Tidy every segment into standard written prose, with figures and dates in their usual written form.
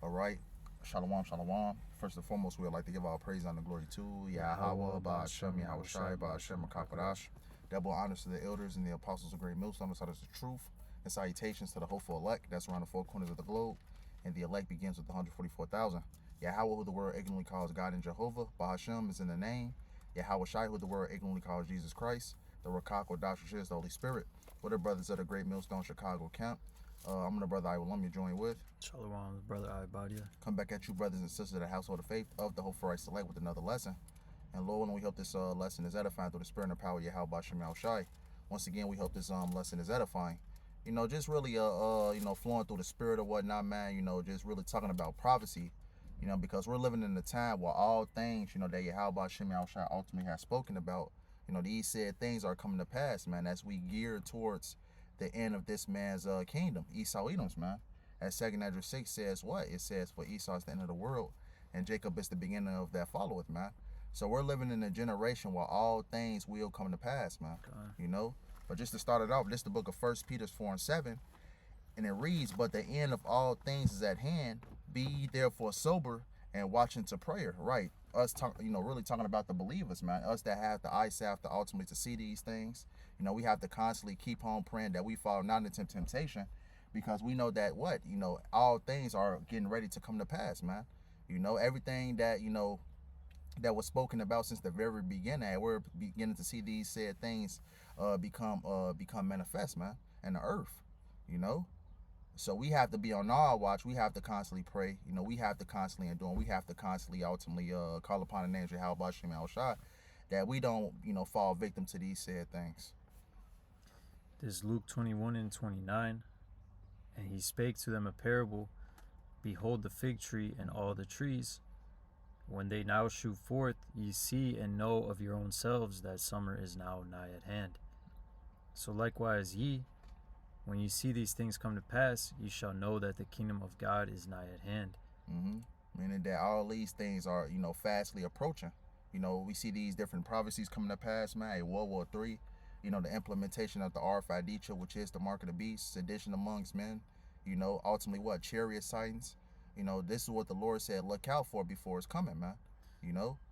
All right. Shalom, shalom. First and foremost, we would like to give our praise and the glory to YAHAWAH, BAHASHAM, YAHAWASHI, BAHASHAM, QADASH. Double honors to the elders and the apostles of great millstones, that is the truth. And salutations to the hopeful elect that's around the four corners of the globe. And the elect begins with the 144,000. YAHAWAH, who the world ignorantly calls God and Jehovah. BAHASHAM is in the name. YAHAWASHI, who the world ignorantly calls Jesus Christ. The RAWCHAA, QADASH, which is the Holy Spirit. We're the brothers of the great millstone Chicago camp. I'm the brother you join with. Shalom, brother AHPARYAM. Come back at you, brothers and sisters of the household of faith of the Hopeful Right Select, with another lesson. And Lord willing, we hope this lesson is edifying through the spirit and power of YAHAWASHI. Once again, we hope this lesson is edifying. You know, just really flowing through the spirit or whatnot, man. You know, just really talking about prophecy. You know, because we're living in a time where all things, you know, that YAHAWASHI ultimately has spoken about, you know, these said things are coming to pass, man, as we gear towards the end of this man's kingdom, Esau Edom's, man. As 2nd Ezra 6 says what? It says, for Esau is the end of the world, and Jacob is the beginning of that followeth, man. So we're living in a generation where all things will come to pass, man. You know? But just to start it off, this is the book of 1 Peter 4:7, and it reads, but the end of all things is at hand. Be ye therefore sober and watching to prayer. Right. Us really talking about the believers, man. Us that have the eyesight to ultimately to see these things. You know, we have to constantly keep on praying that we fall not into temptation, because we know that all things are getting ready to come to pass, man. You know, everything that, that was spoken about since the very beginning, we're beginning to see these said things become manifest, man, in the earth, you know. So we have to be on our watch. We have to constantly pray. You know, we have to constantly endure. We have to constantly ultimately call upon the name of YAHAWASHI, that we don't, fall victim to these said things. This is Luke 21:29. And he spake to them a parable. Behold the fig tree and all the trees. When they now shoot forth, ye see and know of your own selves that summer is now nigh at hand. So likewise ye, when you see these things come to pass, ye shall know that the kingdom of God is nigh at hand. Meaning that all these things are, fastly approaching. You know, we see these different prophecies coming to pass, man. World War III, the implementation of the RFID chip, which is the mark of the beast, sedition amongst men, ultimately what? Chariot sightings. This is what the Lord said, look out for before it's coming, man.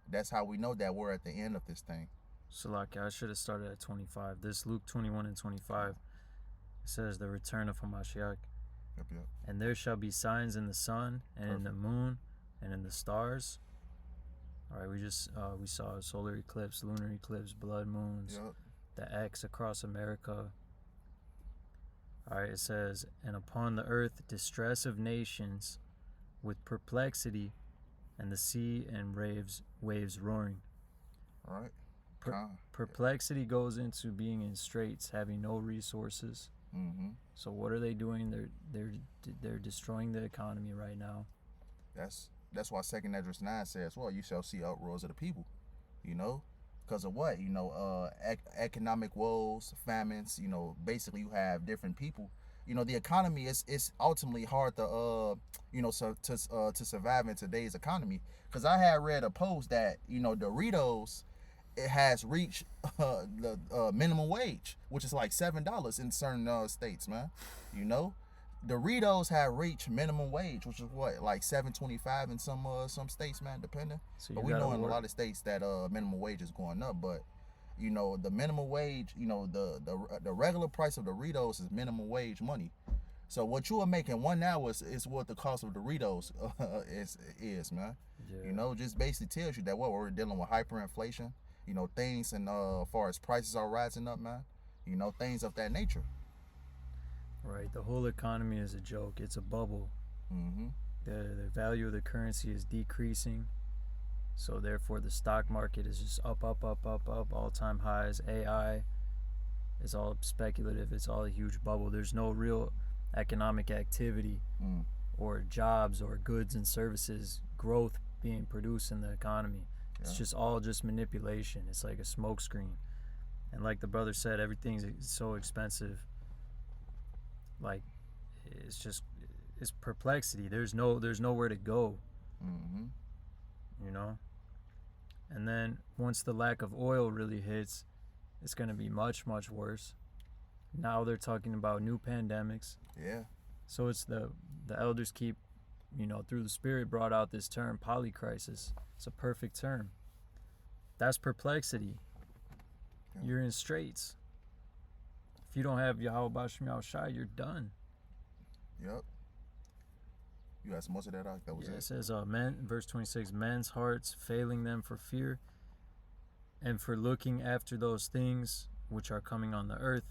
That's how we know that we're at the end of this thing. So like I should have started at 25. This Luke 21:25. It says the return of Hamashiach. Yep. And there shall be signs in the sun and in the moon and in the stars. All right, we saw a solar eclipse, lunar eclipse, blood moons, the X across America. All right, it says, and upon the earth distress of nations with perplexity, and the sea and waves roaring. All right. Perplexity goes into being in straits, having no resources. So what are they doing? They're destroying the economy right now. That's why 2nd Ezra 9 says, well, you shall see uproars of the people, because of what? Economic woes, famines, basically you have different people. The economy is ultimately hard to to survive in today's economy. Because I had read a post that, Doritos, it has reached the minimum wage, which is like $7 in certain states, man. Doritos have reached minimum wage, which is what, like $7.25 in some states, man, depending. So but we know in a lot of states that minimum wage is going up. But the minimum wage, the regular price of Doritos is minimum wage money. So what you are making 1 hour is what the cost of Doritos is, man. Yeah. Just basically tells you that what we're dealing with hyperinflation. Things and as far as prices are rising up, man. Things of that nature. Right, the whole economy is a joke. It's a bubble. The value of the currency is decreasing. So therefore the stock market is just up, all-time highs. AI is all speculative. It's all a huge bubble. There's no real economic activity or jobs or goods and services growth being produced in the economy. It's just all just manipulation. It's like a smoke screen. And like the brother said, everything's so expensive. Like, it's perplexity. There's nowhere to go. And then once the lack of oil really hits, it's going to be much, much worse. Now they're talking about new pandemics. Yeah. So it's the elders keep through the Spirit brought out this term, polycrisis. It's a perfect term. That's perplexity. Yeah. You're in straits. If you don't have YAHAWASHI, you're done. Yep. You asked most of that out. That was it. It says, verse 26, men's hearts failing them for fear and for looking after those things which are coming on the earth,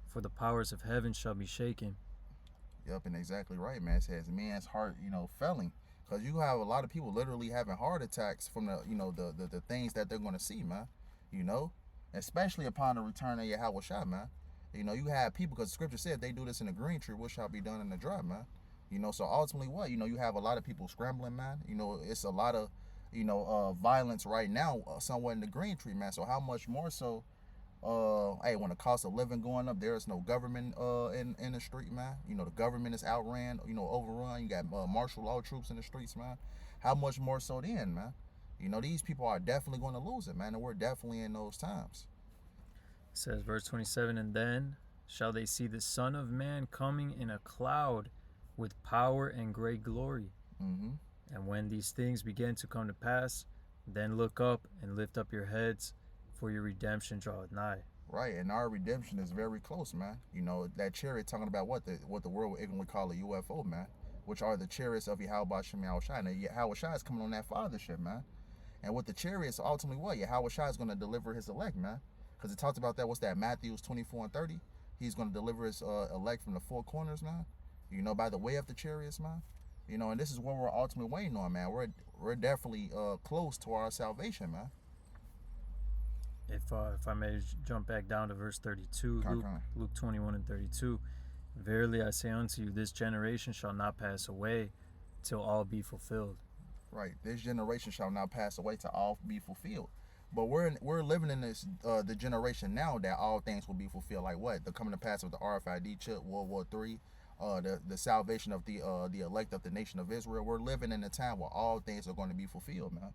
for the powers of heaven shall be shaken. Yep, and exactly right, man. It says man's heart, failing. Because you have a lot of people literally having heart attacks from the things that they're going to see, man. Especially upon the return of YAHAWASHI, man. You have people, because the scripture said, if they do this in the green tree, what shall be done in the dry, man? So ultimately what? You have a lot of people scrambling, man. It's a lot of, violence right now somewhere in the green tree, man. So how much more so, hey, when the cost of living going up, there is no government in the street, man. The government is outran, overrun. You got martial law troops in the streets, man. How much more so then, man? These people are definitely going to lose it, man. And we're definitely in those times. It says, verse 27, and then shall they see the Son of Man coming in a cloud with power and great glory. And when these things begin to come to pass, then look up and lift up your heads, for your redemption draweth nigh. Right, and our redemption is very close, man. That chariot talking about what the world would call a UFO, man, which are the chariots of YAHAWASHI. Now, YAHAWASHI is coming on that fathership, man. And with the chariots, ultimately what? YAHAWASHI is going to deliver his elect, man. Because it talks about that, what's that, Matthew 24 and 30? He's going to deliver his elect from the four corners, man. By the way of the chariots, man. And this is what we're ultimately waiting on, man. We're definitely close to our salvation, man. If I may jump back down to verse 32, Luke 21 and 32. Verily I say unto you, this generation shall not pass away till all be fulfilled. Right. This generation shall not pass away till all be fulfilled. But we're living in this the generation now that all things will be fulfilled. Like what? The coming to pass of the RFID chip, World War III, the salvation of the elect of the nation of Israel. We're living in a time where all things are going to be fulfilled, man.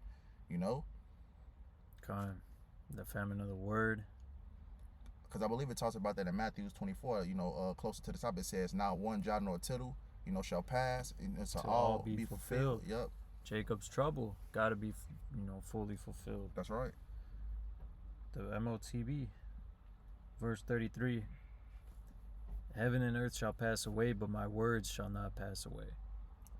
The famine of the word. Because I believe it talks about that in Matthew 24. Closer to the top, it says, "Not one jot nor tittle, shall pass, and to all be fulfilled." Yep. Jacob's trouble got to be, fully fulfilled. That's right. The MOTB, verse 33. Heaven and earth shall pass away, but my words shall not pass away.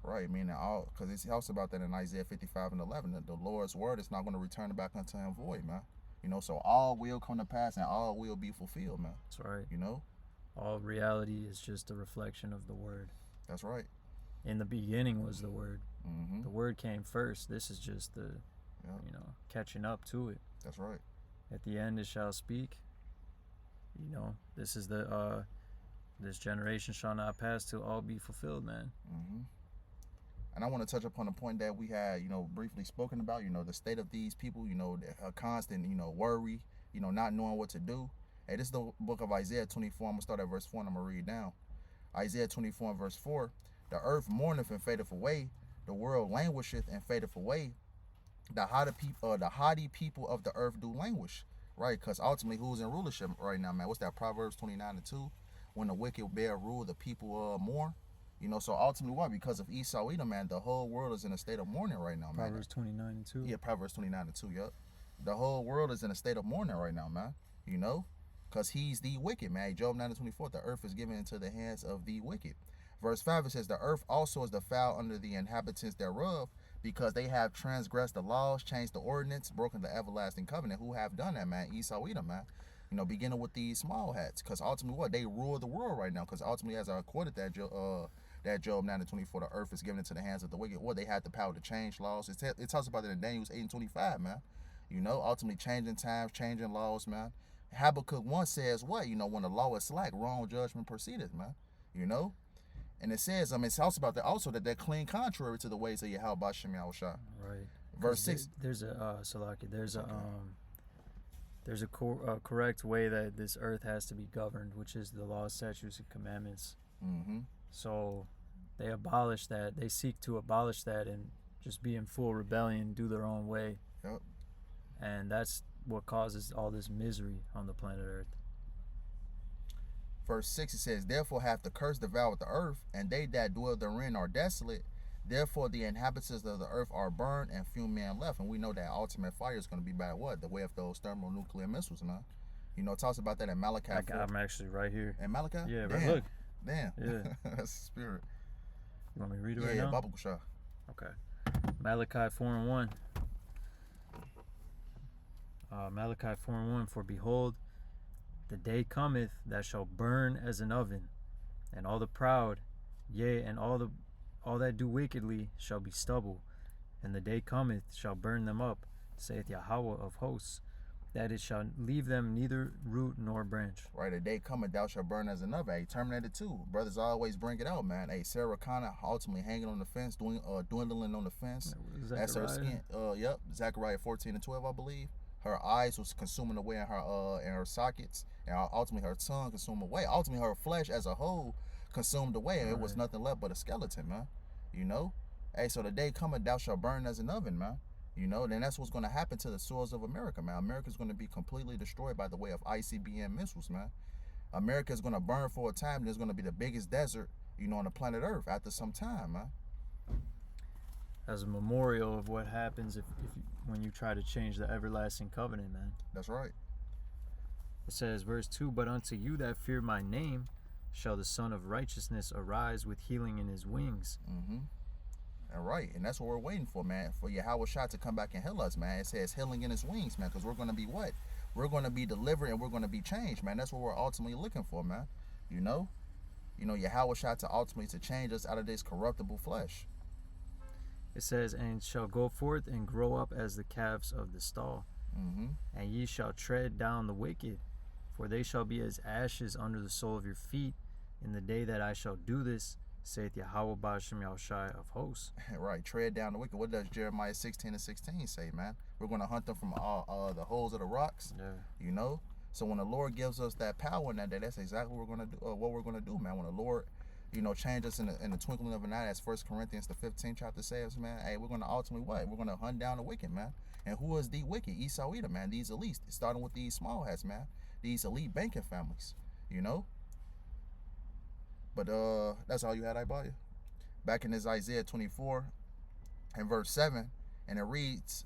Right, meaning all, because it talks about that in Isaiah 55 and 11. That the Lord's word is not going to return back unto him void, man. So all will come to pass and all will be fulfilled, man. That's right. All reality is just a reflection of the word. That's right. In the beginning was the word. Mm-hmm. The word came first. This is just the, catching up to it. That's right. At the end it shall speak. This is the, this generation shall not pass till all be fulfilled, man. Mm-hmm. And I want to touch upon a point that we had, briefly spoken about, the state of these people, a constant, worry, not knowing what to do. Hey, this is the book of Isaiah 24. I'm going to start at verse 4 and I'm going to read down. Isaiah 24 and verse 4. The earth mourneth and fadeth away. The world languisheth and fadeth away. The haughty people of the earth do languish. Right? Because ultimately, who's in rulership right now, man? What's that? Proverbs 29 and 2. When the wicked bear rule, the people mourn. So ultimately what? Because of Esau, Edom, man, the whole world is in a state of mourning right now, man. Proverbs 29 and 2. Yeah, Proverbs 29 and 2, yep. The whole world is in a state of mourning right now, man. Because he's the wicked, man. Job 9 and 24, the earth is given into the hands of the wicked. Verse 5, it says, the earth also is defiled under the inhabitants thereof, because they have transgressed the laws, changed the ordinance, broken the everlasting covenant. Who have done that, man? Esau, Edom, man. Beginning with these small hats. Because ultimately what? They rule the world right now. Because ultimately, as I quoted that Job 9 and 24, the earth is given into the hands of the wicked. Well, they had the power to change laws. It talks about it in Daniel 8 and 25, man. Ultimately changing times, changing laws, man. Habakkuk 1 says what? When the law is slack, wrong judgment proceedeth, man. And it says, it talks about that also that they're clean contrary to the ways of YAHAWASHI. Right. Verse 6. There's a, Salaki, there's a correct way that this earth has to be governed, which is the laws, statutes, and commandments. Mm-hmm. So they abolish that. They seek to abolish that and just be in full rebellion, do their own way. Yep. And that's what causes all this misery on the planet Earth. Verse 6, it says, therefore hath the curse devoured the earth, and they that dwell therein are desolate. Therefore, the inhabitants of the earth are burned and few men left. And we know that ultimate fire is going to be by what? The way of those thermonuclear missiles, man. You know, it talks about that in Malachi. I'm actually right here. In Malachi? Yeah, damn. Look. Damn. Yeah. That's the spirit. You want me to read it right now? Yeah, Bible Shah. Okay. Malachi 4:1. Malachi 4:1. For behold, the day cometh that shall burn as an oven, and all the proud, yea, and all that do wickedly shall be stubble, and the day cometh shall burn them up, saith Yahawah of hosts, that it shall leave them neither root nor branch. Right, a day cometh thou shalt burn as an oven. Hey, Terminator 2. Brothers always bring it out, man. Hey, Sarah Connor ultimately hanging on the fence, dwindling on the fence. That's her skin. Yep, Zechariah 14:12, I believe. Her eyes was consuming away in her sockets, and ultimately her tongue consumed away. Ultimately her flesh as a whole consumed away, and it was nothing left but a skeleton, man. You know? Hey, so the day coming thou shalt burn as an oven, man. You know, then that's what's going to happen to the soils of America, man. America's going to be completely destroyed by the way of ICBM missiles, man. America is going to burn for a time. There's going to be the biggest desert, you know, on the planet Earth after some time, man. As a memorial of what happens when you try to change the everlasting covenant, man. That's right. It says, verse 2, but unto you that fear my name shall the Son of Righteousness arise with healing in his wings. Mm-hmm. All right, and that's what we're waiting for, man, for YAHAWASHI to come back and heal us, man. It says healing in his wings, man, because we're going to be what? We're going to be delivered and we're going to be changed, man. That's what we're ultimately looking for, man. You know, YAHAWASHI to ultimately to change us out of this corruptible flesh. It says, and shall go forth and grow up as the calves of the stall. Mm-hmm. And ye shall tread down the wicked, for they shall be as ashes under the sole of your feet in the day that I shall do this, saith Yahawah BAHASHAM Yahushai of hosts. Right, tread down the wicked. What does Jeremiah 16:16 say, man? We're going to hunt them from all the holes of the rocks. Yeah. You know? So when the Lord gives us that power in that day, that's exactly what we're going to do. What we're going to do, man. When the Lord, you know, change us in the twinkling of an eye, as 1 Corinthians the 15th chapter says, man. Hey, we're going to ultimately what? We're going to hunt down the wicked, man. And who is the wicked? Esau Edom, man. These elites, starting with these small hats, man. These elite banking families. You know? But that's all you had, Ibaya. Back in this Isaiah 24 and verse 7, and it reads,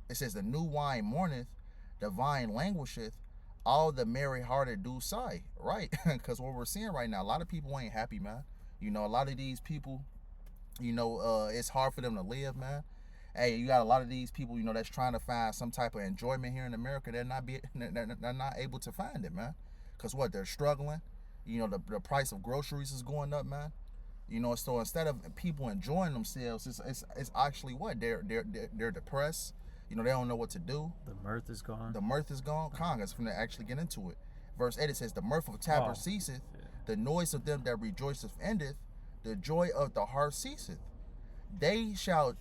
it says, the new wine mourneth, the vine languisheth, all the merry-hearted do sigh. Right? Because what we're seeing right now, a lot of people ain't happy, man. You know, a lot of these people, you know, it's hard for them to live, man. Hey, you got a lot of these people, you know, that's trying to find some type of enjoyment here in America. They're not able to find it, man. Because what? They're struggling. You know, the price of groceries is going up, man. You know, so instead of people enjoying themselves, it's actually what? They're depressed. You know, they don't know what to do. The mirth is gone. The mirth is gone. Congress from to actually get into it. Verse 8, it says, the mirth of tappers ceaseth, the noise of them that rejoiceth endeth, the joy of the heart ceaseth. They shall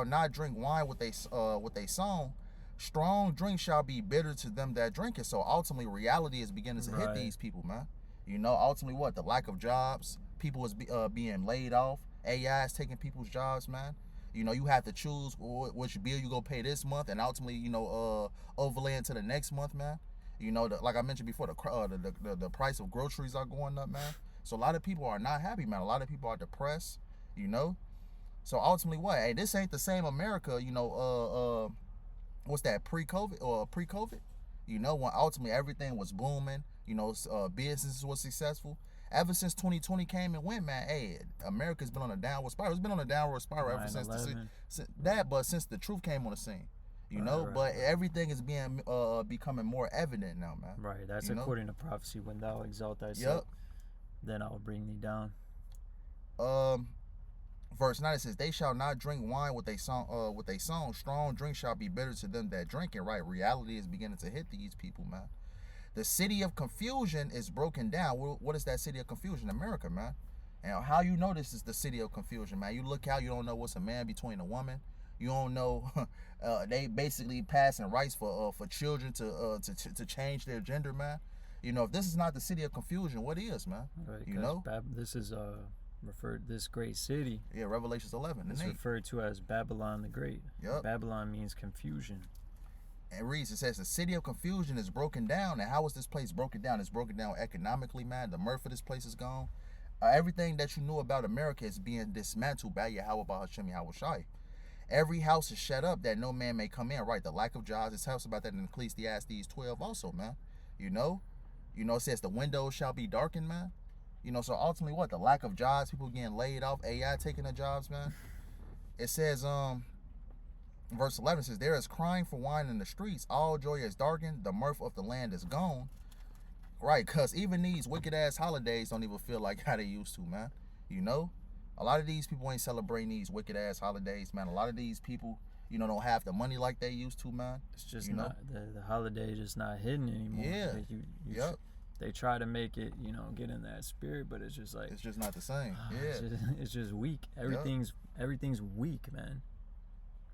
not drink wine with a song. Strong drink shall be bitter to them that drink it. So ultimately, reality is beginning to hit these people, man. You know, ultimately, what? The lack of jobs. People is being laid off. AI is taking people's jobs, man. You know, you have to choose which bill you go pay this month, and ultimately, you know, overlay into the next month, man. You know, like I mentioned before, the price of groceries are going up, man. So a lot of people are not happy, man. A lot of people are depressed. You know, so ultimately, what? Hey, this ain't the same America. You know, what's that, pre-COVID? You know, when ultimately everything was booming, you know, businesses was successful. Ever since 2020 came and went, man, hey, America's been on a downward spiral. It's been on a downward spiral ever since but since the truth came on the scene, you know. But everything is becoming more evident now, man. Right, that's according to prophecy. When thou exalt thyself, then I will bring thee down. Verse 9, it says, they shall not drink wine with a song. Strong drink shall be bitter to them that drink it. Right, reality is beginning to hit these people, man. The city of confusion is broken down. What is that city of confusion? America, man. And how you know this is the city of confusion, man? You look out, you don't know what's a man between a woman. You don't know. They basically passing rights for children to change their gender, man. You know, if this is not the city of confusion, what is, man? Right, you know, this is this great city. Yeah, Revelations 11. It's referred to as Babylon the Great. Yep. Babylon means confusion. And reads, it says the city of confusion is broken down. And how is this place broken down? It's broken down economically, man. The mirth of this place is gone. Everything that you knew about America is being dismantled by Yahawah, BAHASHAM, YAHAWASHI. Every house is shut up that no man may come in, right? The lack of jobs, it tells about that in Ecclesiastes 12 also, man. You know, it says the windows shall be darkened, man. You know, so ultimately what? The lack of jobs, people getting laid off, AI taking their jobs, man. It says, verse 11 says, there is crying for wine in the streets, all joy is darkened, the mirth of the land is gone. Right, because even these wicked-ass holidays don't even feel like how they used to, man. You know? A lot of these people ain't celebrating these wicked-ass holidays, man. A lot of these people, you know, don't have the money like they used to, man. It's just not, the holiday is just not hidden anymore. Yeah. Like they try to make it, you know, get in that spirit, but it's just like... It's just not the same. Yeah. It's just weak. Everything's weak, man.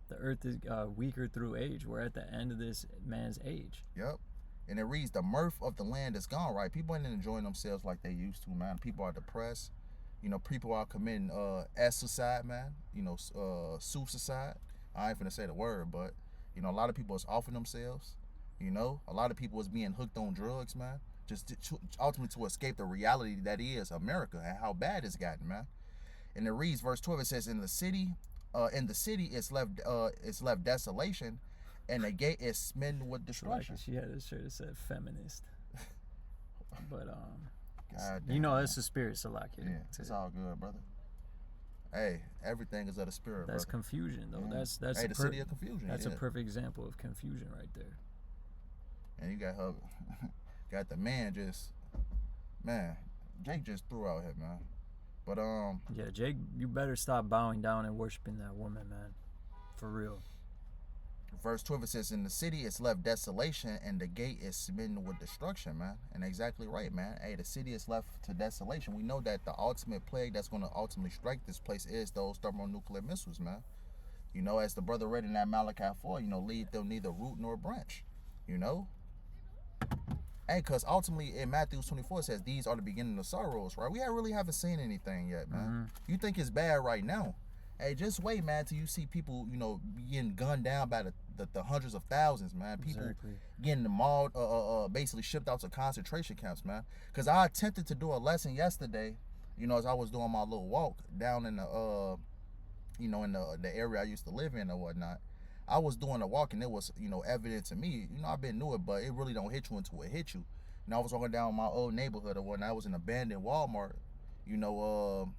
The earth is weaker through age. We're at the end of this man's age. Yep. And it reads, the mirth of the land is gone, right? People ain't enjoying themselves like they used to, man. People are depressed. You know, people are committing suicide, man. You know, suicide. I ain't finna say the word, but, you know, a lot of people is offing themselves. You know, a lot of people is being hooked on drugs, man. Just ultimately to escape the reality that is America and how bad it's gotten, man. And it reads, verse 12, it says, in the city it's left desolation, and the gate is smitten with destruction. Like she had a shirt that said feminist. But God you know, damn, it's the spirit, Salaki. Yeah, it's all good, brother. Hey, everything is of the spirit. That's brother. Confusion, though. Yeah. That's the city of confusion. That's a perfect example of confusion right there. And you got her, got the man just, man, Jake just threw out here, man. But yeah, Jake, you better stop bowing down and worshiping that woman, man. For real. Verse 12, it says, in the city it's left desolation, and the gate is smitten with destruction, man. And exactly right, man. Hey, the city is left to desolation. We know that the ultimate plague that's going to ultimately strike this place is those thermonuclear missiles, man. You know, as the brother read in that Malachi 4, you know, leave them neither root nor branch. You know? Hey, because ultimately in Matthew 24 it says, these are the beginning of sorrows, right? We really haven't seen anything yet, man. You think it's bad right now. Hey, just wait, man, till you see people, you know, getting gunned down by the hundreds of thousands, man. People getting mauled, basically shipped out to concentration camps, man. Because I attempted to do a lesson yesterday, you know, as I was doing my little walk down in the, you know, in the area I used to live in or whatnot. I was doing a walk and it was, you know, evident to me. You know, I've been new it, but it really don't hit you until it hit you. And I was walking down my old neighborhood or whatnot. I was in an abandoned Walmart, you know,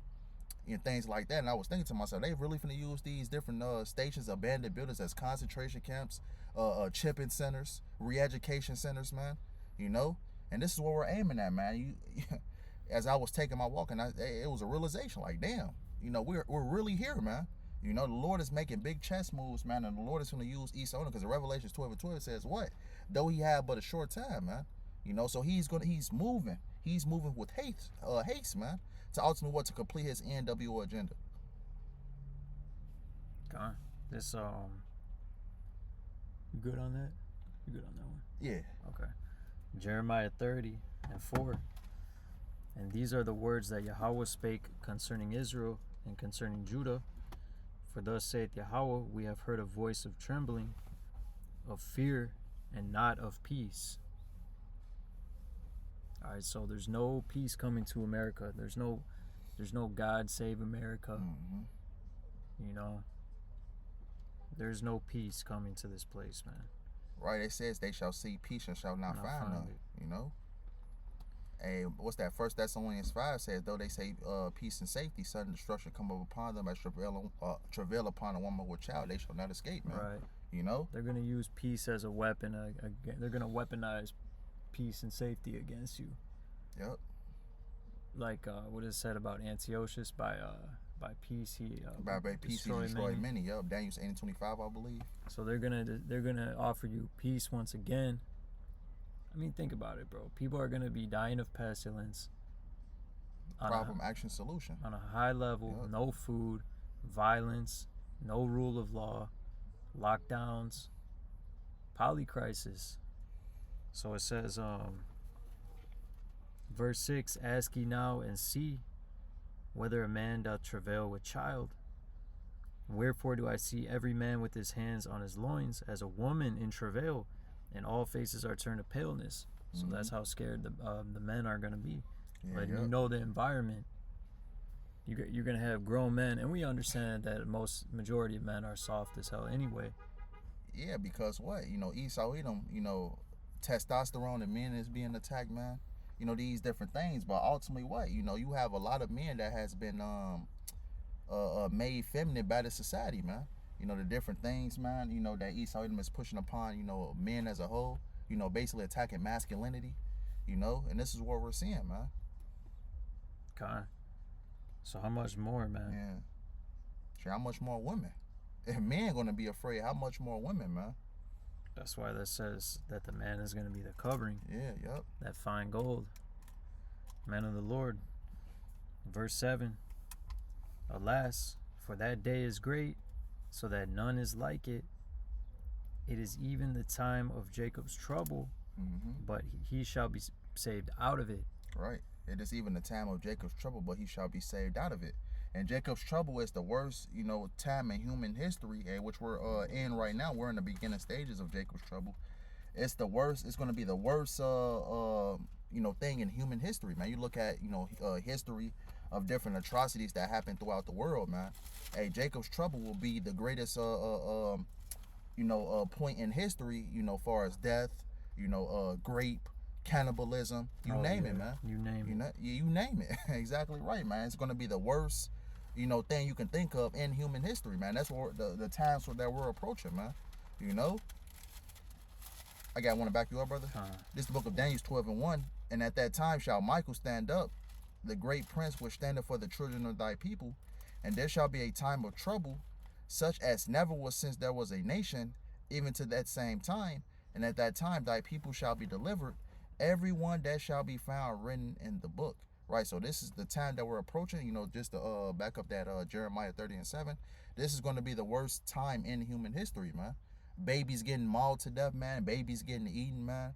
and things like that. And I was thinking to myself, they really finna use these different stations, abandoned buildings as concentration camps, chipping centers, re-education centers, man. You know? And this is what we're aiming at, man. As I was taking my walk, and it was a realization, like, damn, you know, we're really here, man. You know, the Lord is making big chess moves, man, and the Lord is going to use Esau, because in Revelations 12:12 says what? Though he had but a short time, man. You know, so he's moving. He's moving with haste, man, to ultimately to complete his NWO agenda. Okay. This you good on that? You good on that one? Yeah. Okay. Jeremiah 30:4. And these are the words that Yahawah spake concerning Israel and concerning Judah. For thus saith Yahawah, we have heard a voice of trembling, of fear, and not of peace. All right, so there's no peace coming to America. There's no God save America. You know, there's no peace coming to this place, man. Right, it says they shall see peace and shall not find none. You know. Hey, what's that? 1 Thessalonians 5 says, though they say peace and safety, sudden destruction come upon them as travail upon a woman with child, they shall not escape, man. Right. You know? They're going to use peace as a weapon. They're going to weaponize peace and safety against you. Yep. Like what is said about Antiochus, by peace he by peace he destroyed many. Yep. Daniel 8:25, I believe. So they're gonna offer you peace once again. I mean, think about it, bro. People are going to be dying of pestilence. Problem, action, solution. On a high level, yep. No food, violence, no rule of law, lockdowns, polycrisis. So it says, verse 6, ask ye now and see whether a man doth travail with child. Wherefore do I see every man with his hands on his loins as a woman in travail, and all faces are turned to paleness. So that's how scared the men are going to be. Yeah, letting you know the environment. you're gonna have grown men, and we understand that majority of men are soft as hell anyway. Yeah, because what? Esau, Edom, testosterone and men is being attacked, man. These different things, but ultimately what? You have a lot of men that has been made feminine by the society, man. The different things, man, that Esau Edom is pushing upon, men as a whole, basically attacking masculinity, and this is what we're seeing, man. Okay. So how much more, man? Yeah. Sure, how much more women? If men gonna be afraid, how much more women, man? That's why that says that the man is gonna be the covering. Yeah, yep. That fine gold. Man of the Lord. Verse 7. Alas, for that day is great, so that none is like it. It is even the time of Jacob's trouble, but he shall be saved out of it. Right. It is even the time of Jacob's trouble, but he shall be saved out of it. And Jacob's trouble is the worst, time in human history, which we're in right now. We're in the beginning stages of Jacob's trouble. It's the worst. It's going to be the worst, thing in human history, man. You look at, history of different atrocities that happen throughout the world, man. Hey, Jacob's trouble will be the greatest, point in history, far as death, grape, cannibalism, you name it, man. You name it. You name it. Exactly right, man. It's going to be the worst, thing you can think of in human history, man. That's what the times that we're approaching, man. I want to back you up, brother. This is the book of Daniel 12:1. And at that time shall Michael stand up, the great prince which standeth for the children of thy people. And there shall be a time of trouble, such as never was since there was a nation, even to that same time. And at that time thy people shall be delivered, every one that shall be found written in the book. Right, so this is the time that we're approaching. Just to back up that Jeremiah 30:7. This is going to be the worst time in human history, man. Babies getting mauled to death, man. Babies getting eaten, man.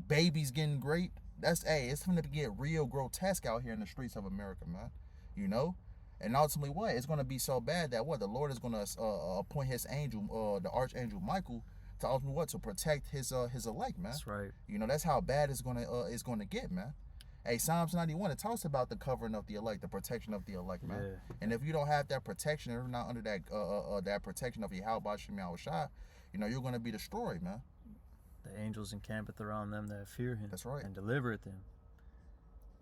Babies getting raped. It's going to get real grotesque out here in the streets of America, man. And ultimately what? It's going to be so bad that what? The Lord is going to appoint his angel, the archangel Michael, to ultimately what? To protect his elect, man. That's right. That's how bad it's going to get, man. Hey, Psalms 91, it talks about the covering of the elect, the protection of the elect, man. Yeah. And if you don't have that protection, if you're not under that protection of YAHAWASHI, you're going to be destroyed, man. The angels encampeth around them that fear him. That's right. And delivereth them.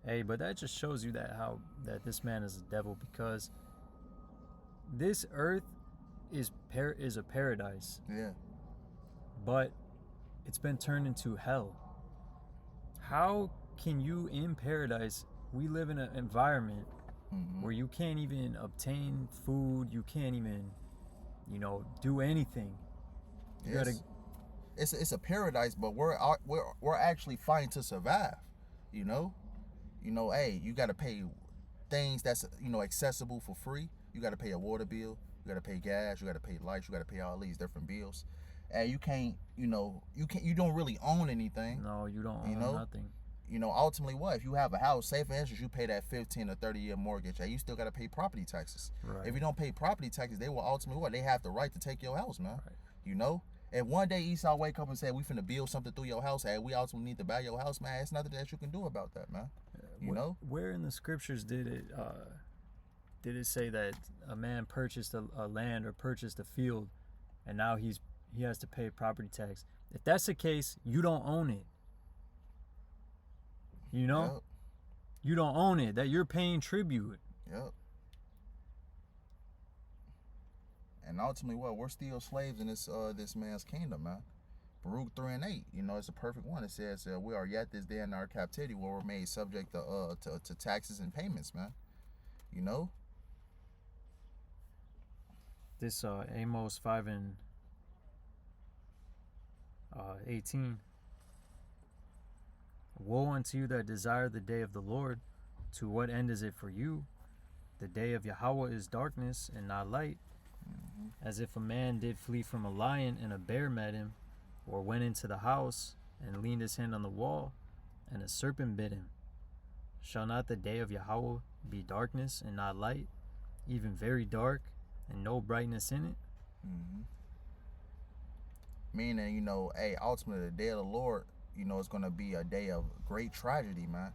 Hey, but that just shows you that this man is a devil, because this earth is a paradise. Yeah. But it's been turned into hell. How can you, in paradise, we live in an environment where you can't even obtain food, you can't even, do anything. Yes. It's a paradise, but we're actually fighting to survive. Hey, you got to pay things that's accessible for free. You got to pay a water bill, you got to pay gas, you got to pay lights, you got to pay all these different bills. And you can't, you don't really own anything. No, you don't own nothing. Ultimately what? If you have a house, say for instance, you pay that 15 or 30-year mortgage, you still got to pay property taxes. Right. If you don't pay property taxes, they will ultimately what? They have the right to take your house, man. Right. If one day Esau wake up and say, we finna build something through your house, hey, we ultimately need to buy your house, man, it's nothing that you can do about that, man. Where in the scriptures did it say that a man purchased a land or purchased a field, and now he has to pay property tax? If that's the case, you don't own it. Yep. You don't own it. That you're paying tribute. Yep. And ultimately, what? We're still slaves in this man's kingdom, man. Baruch 3:8, it's a perfect one. It says, we are yet this day in our captivity, where we're made subject to taxes and payments, man. This Amos 5:18. Woe unto you that desire the day of the Lord. To what end is it for you? The day of Yahweh is darkness and not light. As if a man did flee from a lion and a bear met him, or went into the house and leaned his hand on the wall, and a serpent bit him. Shall not the day of Yahweh be darkness and not light, even very dark, and no brightness in it? Meaning, hey, ultimately the day of the Lord, it's going to be a day of great tragedy, man.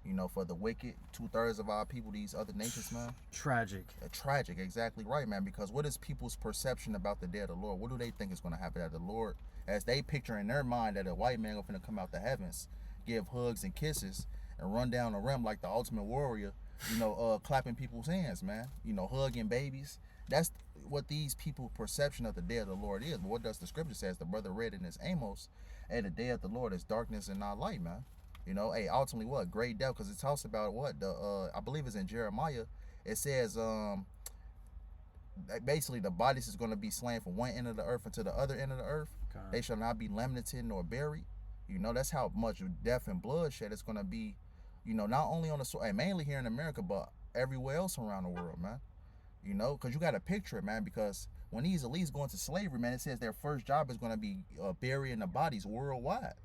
You know, for the wicked, 2/3 of our people, these other nations, man. Tragic. Tragic, exactly right, man. Because what is people's perception about the day of the Lord? What do they think is going to happen at the Lord? As they picture in their mind that a white man going to come out the heavens, give hugs and kisses, and run down the rim like the ultimate warrior, you know, clapping people's hands, man. You know, hugging babies. That's what these people's perception of the day of the Lord is. But what does the scripture says? The brother read in his Amos, hey, the day of the Lord is darkness and not light, man. You know, hey, ultimately what? Great death, because it talks about what? I believe it's in Jeremiah. It says, basically the bodies is going to be slain from one end of the earth into the other end of the earth. God. They shall not be lamented nor buried. You know, that's how much death and bloodshed is going to be, you know, not only on the soil, and mainly here in America, but everywhere else around the world, man. You know, because you got to picture it, man, because when these elites go into slavery, man, it says their first job is going to be burying the bodies worldwide.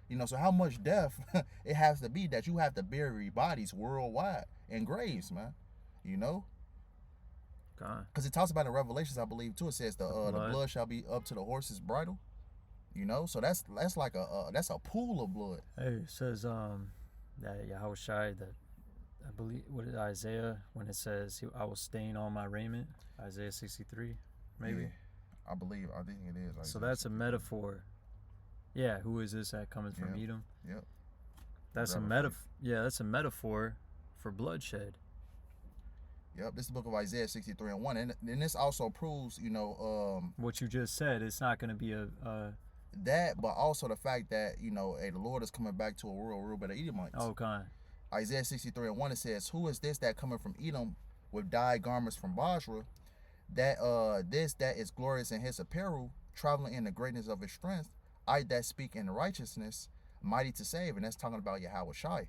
You know, so how much death it has to be that you have to bury bodies worldwide in graves, man. You know? Because it talks about in Revelations, I believe, too. It says the blood shall be up to the horse's bridle. You know? So that's like that's a pool of blood. Hey, it says that YAHAWASHI, that I believe, what is Isaiah, when it says, I will stain all my raiment, Isaiah 63, maybe? Yeah, I think it is. So that's a metaphor. Yeah, who is this that cometh from Edom? Yep. That's a metaphor. Yeah, that's a metaphor for bloodshed. Yep, this is the book of Isaiah 63:1, and this also proves, you know, what you just said. It's not going to be that, but also the fact that, you know, hey, the Lord is coming back to a world ruled by the Edomites. Oh, God. Isaiah 63:1, it says, "Who is this that cometh from Edom with dyed garments from Basra? That that is glorious in his apparel, traveling in the greatness of his strength. I that speak in righteousness, mighty to save." And that's talking about YAHAWASHI.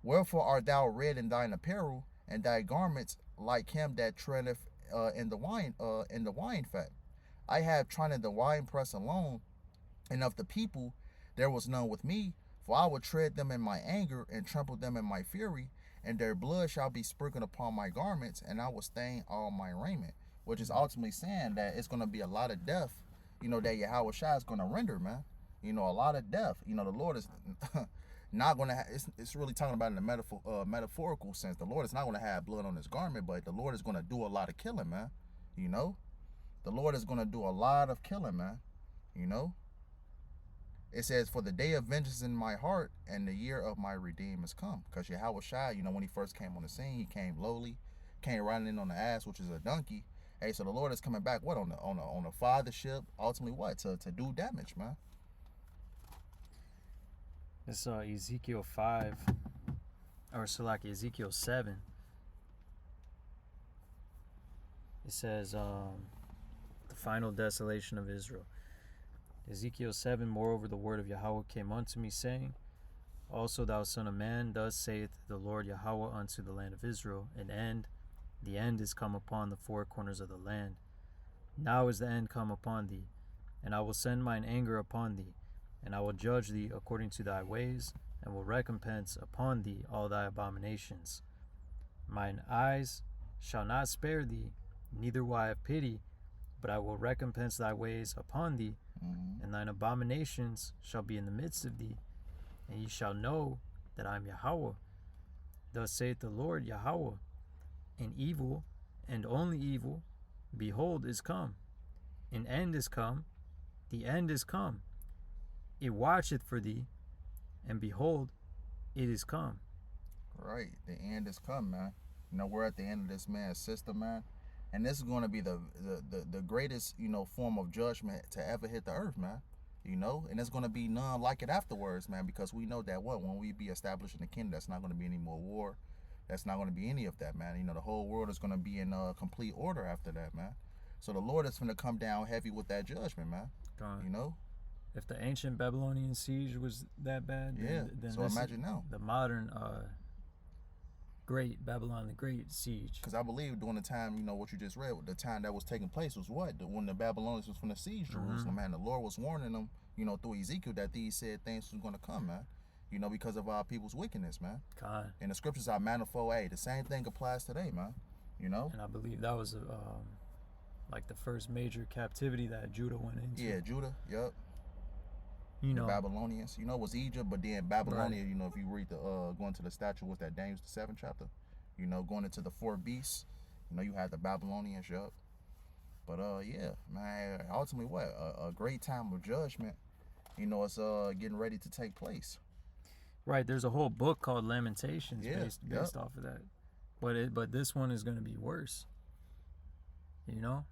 "Wherefore art thou red in thine apparel, and thy garments like him that treadeth in the wine fat? I have trodden the winepress alone, and of the people there was none with me. For I will tread them in my anger, and trample them in my fury, and their blood shall be sprinkled upon my garments, and I will stain all my raiment." Which is ultimately saying that it's going to be a lot of death, you know, that YAHAWASHI is going to render, man. You know, a lot of death. You know, the Lord is not going to it's really talking about in the metaphorical sense. The Lord is not going to have blood on his garment, but the Lord is going to do a lot of killing, man. You know? The Lord is going to do a lot of killing, man. You know? It says, "For the day of vengeance in my heart, and the year of my redeem has come." Because YAHAWASHI, you know, when he first came on the scene, he came lowly, came riding in on the ass, which is a donkey. Hey, so the Lord is coming back, what, on a fathership, ultimately what? To do damage, man. It's Ezekiel 5, or so like Ezekiel 7. It says, the final desolation of Israel. Ezekiel 7, "Moreover, the word of Yahweh came unto me, saying, Also, thou son of man, thus saith the Lord Yahweh unto the land of Israel, the end is come upon the four corners of the land. Now is the end come upon thee, and I will send mine anger upon thee, and I will judge thee according to thy ways, and will recompense upon thee all thy abominations. Mine eyes shall not spare thee, neither will I have pity, but I will recompense thy ways upon thee, and thine abominations shall be in the midst of thee, and ye shall know that I am Yahweh. Thus saith the Lord Yahweh, and evil, and only evil, behold, is come. An end is come, the end is come. It watcheth for thee, and behold, it is come." Right, the end is come, man. You know, we're at the end of this man's system, man. And this is going to be the greatest, you know, form of judgment to ever hit the earth, man. You know, and there's going to be none like it afterwards, man, because we know that when we be established in the kingdom, that's not going to be any more war. That's not going to be any of that, man. You know, the whole world is going to be in complete order after that, man. So the Lord is going to come down heavy with that judgment, man. You know? If the ancient Babylonian siege was that bad, then so imagine now. The modern great Babylon the Great siege. Because I believe during the time, you know, what you just read, the time that was taking place was what? When the Babylonians was going to siege Jerusalem, man. The Lord was warning them, you know, through Ezekiel that these said things was going to come, man. You know, because of our people's wickedness, man. God. And the scriptures are manifold. Hey, the same thing applies today, man. You know? And I believe that was like the first major captivity that Judah went into. Yeah, Judah, yep. You the know, Babylonians. You know, it was Egypt, but then Babylonia. Right. You know, if you read the going to the statue, what's that? Daniel the 7th chapter. You know, going into the 4 beasts. You know, you had the Babylonians. Yup. But yeah, man. Ultimately, what a great time of judgment. You know, it's getting ready to take place. Right. There's a whole book called Lamentations Yeah, based off of that. But this one is going to be worse. You know?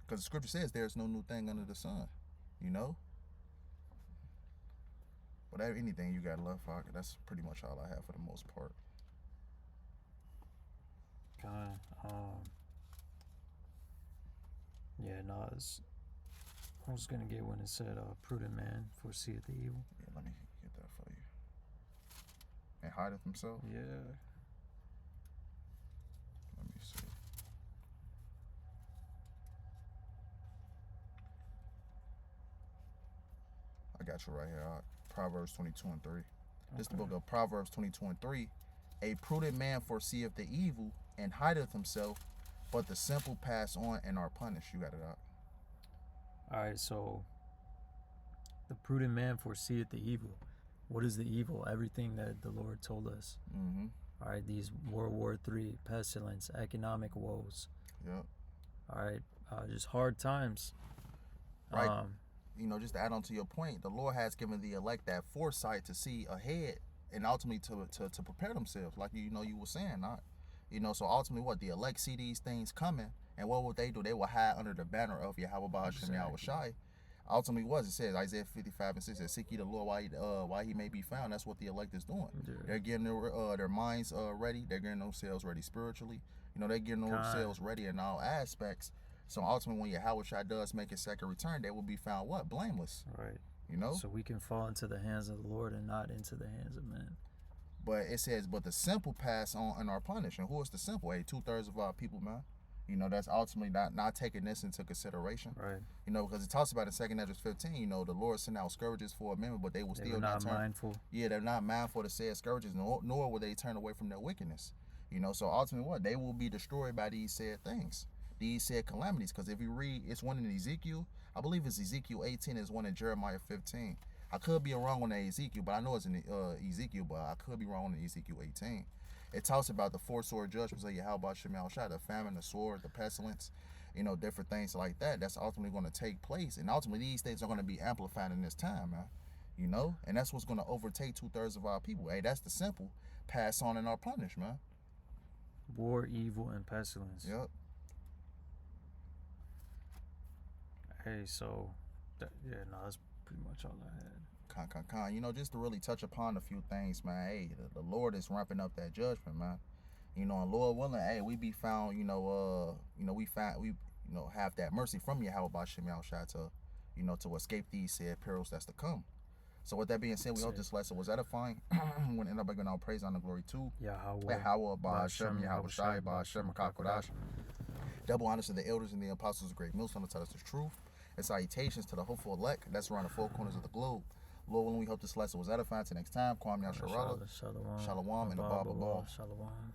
Because the scripture says there's no new thing under the sun. You know? But anything you got left, that's pretty much all I have for the most part. God, yeah, no, I was going to get when it said, prudent man foreseeth the evil. Yeah, let me get that for you. And hideth himself? Yeah. Let me see. I got you right here. Proverbs 22:3. This is the book of Proverbs 22:3. A prudent man foreseeth the evil and hideth himself, but the simple pass on and are punished. You got it out. All right, so the prudent man foreseeth the evil. What is the evil? Everything that the Lord told us. Mm-hmm. All right, these World War III, pestilence, economic woes. Yep. All right, just hard times. Right. You know, just to add on to your point, the Lord has given the elect that foresight to see ahead and ultimately to prepare themselves, like you were saying, not. You know, so ultimately what the elect see these things coming, and what would they do? They will hide under the banner of YAHAWAH, BAHASHAM, YAHAWASHI. Ultimately, what it says, Isaiah 55:6 says, "Seek ye the Lord while he may be found." That's what the elect is doing. Yeah. They're getting their minds ready. They're getting themselves ready spiritually. You know, they're getting themselves ready in all aspects. So ultimately, when Yahweh does make his second return, they will be found what? Blameless. Right. You know? So we can fall into the hands of the Lord and not into the hands of men. But it says, but the simple pass on and are punished. And who is the simple? Hey, 2/3 of our people, man. You know, that's ultimately not taking this into consideration. Right. You know, because it talks about in 2 Esdras 15, you know, the Lord sent out scourges for a minute, but they will still not turn. Mindful. Yeah, they're not mindful to said scourges, nor will they turn away from their wickedness. You know, so ultimately what? They will be destroyed by these said things. These said calamities. Because if you read, it's one in Ezekiel. I believe it's Ezekiel 18. It's one in Jeremiah 15. I could be wrong on Ezekiel, but I know it's in Ezekiel, but I could be wrong on Ezekiel 18. It talks about the 4 sword judgments of Yahweh Shemel, the famine, the sword, the pestilence, you know, different things like that. That's ultimately going to take place. And ultimately, these things are going to be amplified in this time, man. You know? And that's what's going to overtake 2/3 of our people. Hey, that's the simple pass on and our punish, man. War, evil, and pestilence. Yep. Hey, so, that's pretty much all I had. You know, just to really touch upon a few things, man. Hey, the Lord is ramping up that judgment, man. You know, and Lord willing, hey, we be found, we have that mercy from Yahweh Bashem Yahushua to escape these said perils that's to come. So with that being said, we hope this lesson was edifying. When everybody gonna all praise, honor, glory to Yahawah, BAHASHAM, YAHAWASHI, BAHASHAM, QADASH. Double honors to the elders and the apostles of great millstone to tell us the truth. And salutations to the hopeful elect that's around the 4 corners of the globe. Lord willing, we hope this lesson was edifying. Till next time, Kwam YASHARAHLA, Shalom, and Abba. Shalom.